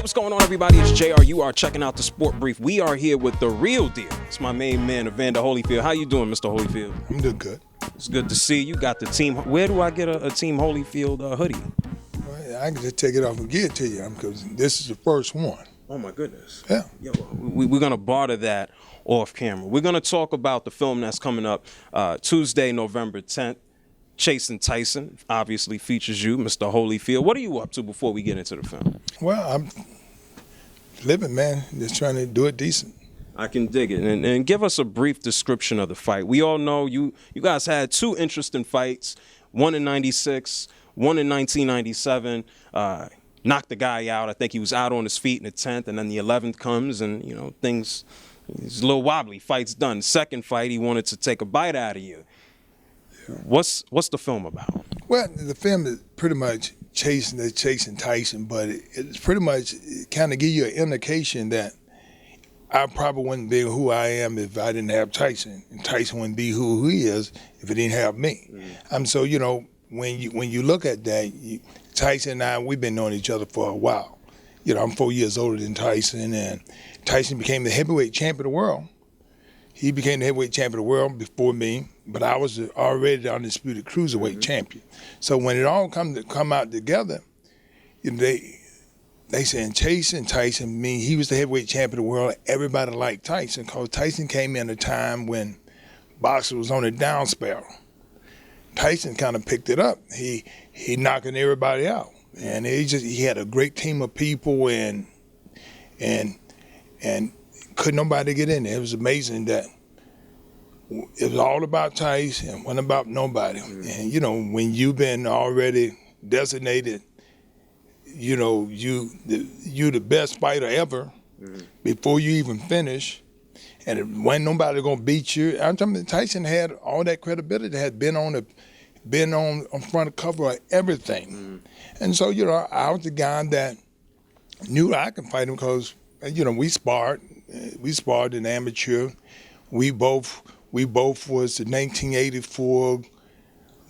What's going on, everybody? It's JR. You are checking out the Sport Brief. We are here with the real deal. It's my main man, Evander Holyfield. How you doing, Mr. Holyfield? I'm doing good. It's good to see you. Got the team. Where do I get a Team Holyfield hoodie? Well, I can just take it off and give it to you because this is the first one. Oh, my goodness. Yeah. Yo, we're going to barter that off camera. We're going to talk about the film that's coming up Tuesday, November 10th. Chasing Tyson obviously features you, Mr. Holyfield. What are you up to before we get into the film? Well, I'm living, man. Just trying to do it decent. I can dig it. And give us a brief description of the fight. We all know you guys had two interesting fights, one in 96, one in 1997. Knocked the guy out. I think he was out on his feet in the 10th, and then the 11th comes, and, you know, things, it's a little wobbly. Fight's done. Second fight, he wanted to take a bite out of you. What's the film about? Well, the film is pretty much chasing Tyson, but it's pretty much kind of give you an indication that I probably wouldn't be who I am if I didn't have Tyson, and Tyson wouldn't be who he is if he didn't have me. So, you know, when you look at that, Tyson and I, we've been knowing each other for a while. You know, I'm 4 years older than Tyson, and Tyson became the heavyweight champion of the world. He became the heavyweight champion of the world before me, but I was already the undisputed cruiserweight champion. So when it all come out together, you know, they saying chasing Tyson, mean he was the heavyweight champion of the world. Everybody liked Tyson because Tyson came in a time when boxing was on a down spiral. Tyson kind of picked it up. He knocking everybody out, and he had a great team of people and couldn't nobody get in there. It was amazing that it was all about Tyson and wasn't about nobody. And, you know, when you've been already designated, you know, you the best fighter ever before you even finish, and it wasn't nobody gonna beat you. I'm telling you, Tyson had all that credibility, had been on front cover of everything. And so, you know, I was the guy that knew I could fight him because, you know, we sparred in amateur. We both was the 1984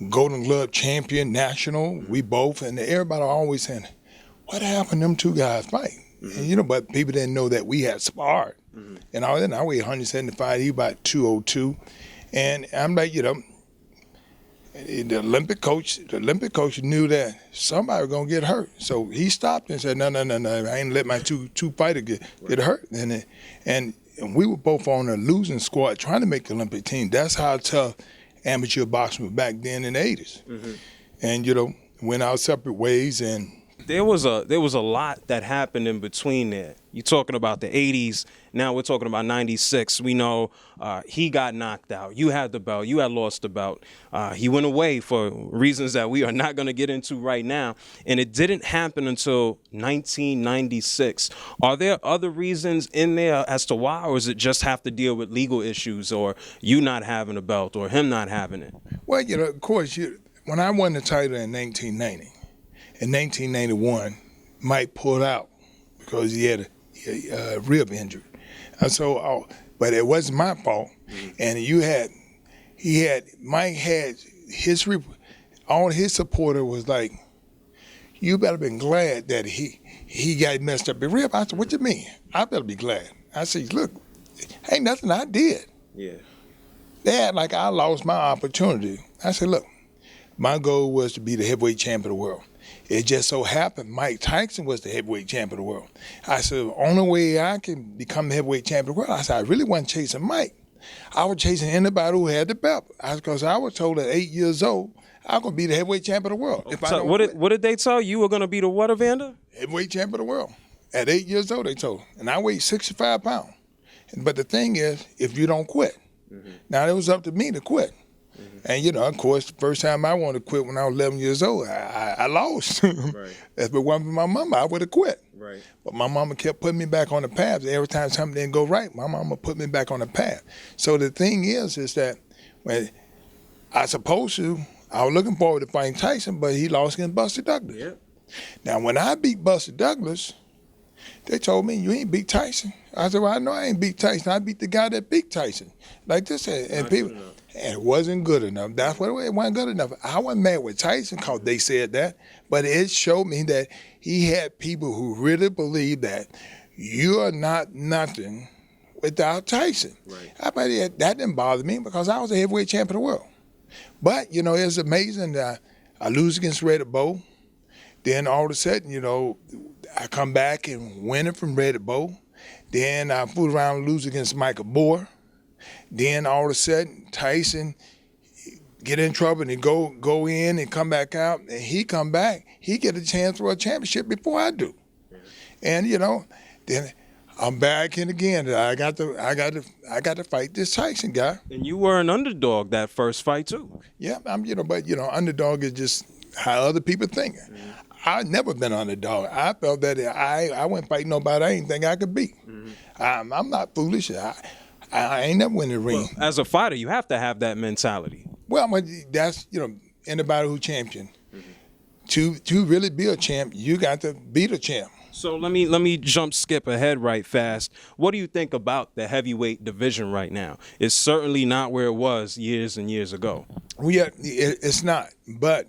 Golden Glove champion national. We both, and everybody always saying, what happened to them two guys fight? And, you know, but people didn't know that we had sparred. And all that, I weighed 175, he about 202. And I'm like, you know, the Olympic coach knew that somebody was gonna get hurt, so he stopped and said, "No, I ain't let my two fighters get hurt." And we were both on a losing squad trying to make the Olympic team. That's how tough amateur boxing was back then in the '80s. And you know, went our separate ways. And there was a lot that happened in between there. You're talking about the 80s. Now we're talking about 96. We know he got knocked out. You had the belt. You had lost the belt. He went away for reasons that we are not going to get into right now. And it didn't happen until 1996. Are there other reasons in there as to why, or does it just have to deal with legal issues, or you not having a belt, or him not having it? Well, you know, of course, when I won the title in 1990, in 1991, Mike pulled out because he had a rib injury. And so, but it wasn't my fault. And Mike had all his supporter was like, you better been glad that he got messed up in rib. I said, what you mean? I better be glad. I said, look, ain't nothing I did. Yeah. They had like I lost my opportunity. I said, look, my goal was to be the heavyweight champion of the world. It just so happened Mike Tyson was the heavyweight champion of the world. I said, the only way I can become the heavyweight champion of the world, I said, I really wasn't chasing Mike. I was chasing anybody who had the belt. Because I was told at 8 years old, I'm going to be the heavyweight champion of the world. So what did they tell you? You were going to be the what, Evander? Heavyweight champion of the world. At 8 years old, they told me. And I weighed 65 pounds. But the thing is, if you don't quit. Now, it was up to me to quit. And, you know, of course, the first time I wanted to quit when I was 11 years old, I lost. Right. If it wasn't for my mama, I would have quit. Right. But my mama kept putting me back on the path. Every time something didn't go right, my mama put me back on the path. So the thing is that when I was looking forward to fighting Tyson, but he lost against Buster Douglas. Yep. Now, when I beat Buster Douglas, they told me, you ain't beat Tyson. I said, well, I know I ain't beat Tyson. I beat the guy that beat Tyson. Like this. And And it wasn't good enough. That's what it wasn't good enough. I wasn't mad with Tyson because they said that, but it showed me that he had people who really believe that you are not nothing without Tyson. Right. That didn't bother me because I was a heavyweight champion of the world. But, you know, it's amazing that I lose against Red Bull. Then all of a sudden, you know, I come back and win it from Red Bull. Then I fool around and lose against Michael Moore. Then all of a sudden, Tyson get in trouble and he go in and come back out, and he come back, he get a chance for a championship before I do. And you know, then I'm back in again. I got to fight this Tyson guy. And you were an underdog that first fight too. Yeah, but underdog is just how other people think. Mm-hmm. I've never been an underdog. I felt that I wouldn't fight nobody I didn't think I could beat. Mm-hmm. I'm not foolish. I ain't never win the ring. Well, as a fighter, you have to have that mentality. Well, that's, anybody who champion. Mm-hmm. To really be a champ, you got to beat a champ. So let me skip ahead right fast. What do you think about the heavyweight division right now? It's certainly not where it was years and years ago. Well, yeah, it's not. But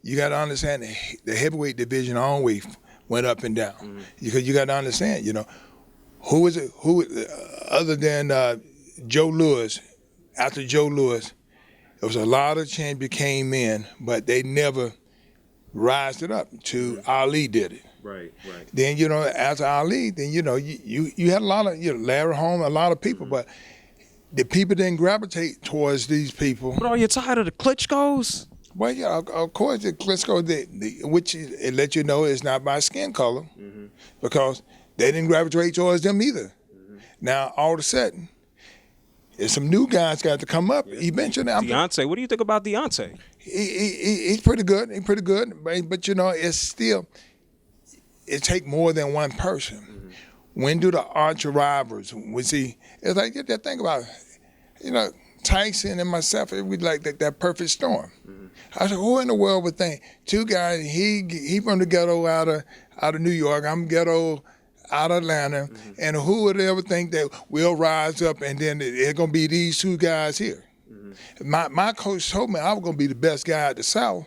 you got to understand the heavyweight division always went up and down. Mm-hmm. Because you got to understand, who other than Joe Louis, after Joe Louis, there was a lot of champions came in, but they never rised it up to Ali did it. Right. Then, after Ali, then, you had a lot of, Larry Holmes, a lot of people, but the people didn't gravitate towards these people. But are you tired of the Klitschko's? Well, yeah, of course, the Klitschko, which it let you know it's not by skin color, because they didn't gravitate towards them either. Mm-hmm. Now, all of a sudden, there's some new guys got to come up eventually. Deontay, what do you think about Deontay? He's pretty good. He's pretty good, but it's still, it take more than one person. Mm-hmm. When do the arch rivals? It's like, you think about it. Tyson and myself, we like that perfect storm. Mm-hmm. I said, who in the world would think two guys? He from the ghetto out of New York. I'm ghetto out of Atlanta, and who would ever think that we'll rise up and then it's gonna be these two guys here? Mm-hmm. My coach told me I was gonna be the best guy at the South.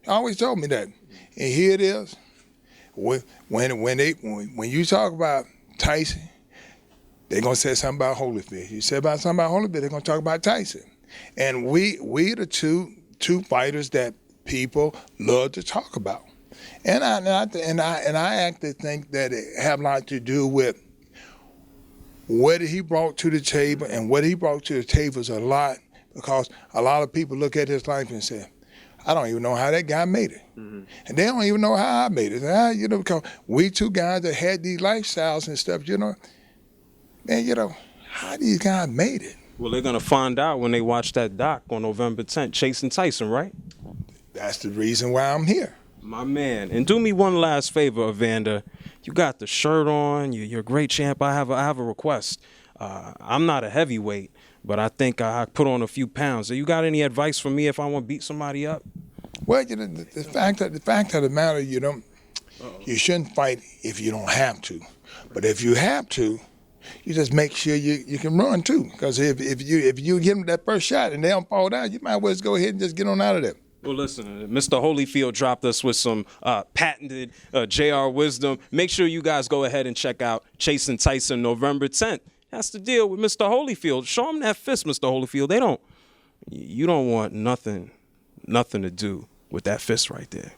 He always told me that, and here it is. When you talk about Tyson, they're gonna say something about Holyfield. You say about something about Holyfield, they're gonna talk about Tyson, and we the two fighters that people love to talk about. And I actually think that it have a lot to do with what he brought to the table, and what he brought to the table is a lot, because a lot of people look at his life and say, I don't even know how that guy made it. Mm-hmm. And they don't even know how I made it. Because we two guys that had these lifestyles and stuff, man, how these guys made it. Well, they're going to find out when they watch that doc on November 10th, Chasing Tyson, right? That's the reason why I'm here. My man. And do me one last favor, Evander. You got the shirt on. You're a great champ. I have a request. I'm not a heavyweight, but I think I put on a few pounds. So you got any advice for me if I want to beat somebody up? Well, the fact of the matter, you shouldn't fight if you don't have to. But if you have to, you just make sure you can run too. Because if you give them that first shot and they don't fall down, you might as well just go ahead and just get on out of there. Well, listen, Mr. Holyfield dropped us with some patented JR wisdom. Make sure you guys go ahead and check out Chasing Tyson November 10th. That's the deal with Mr. Holyfield. Show him that fist, Mr. Holyfield. You don't want nothing to do with that fist right there.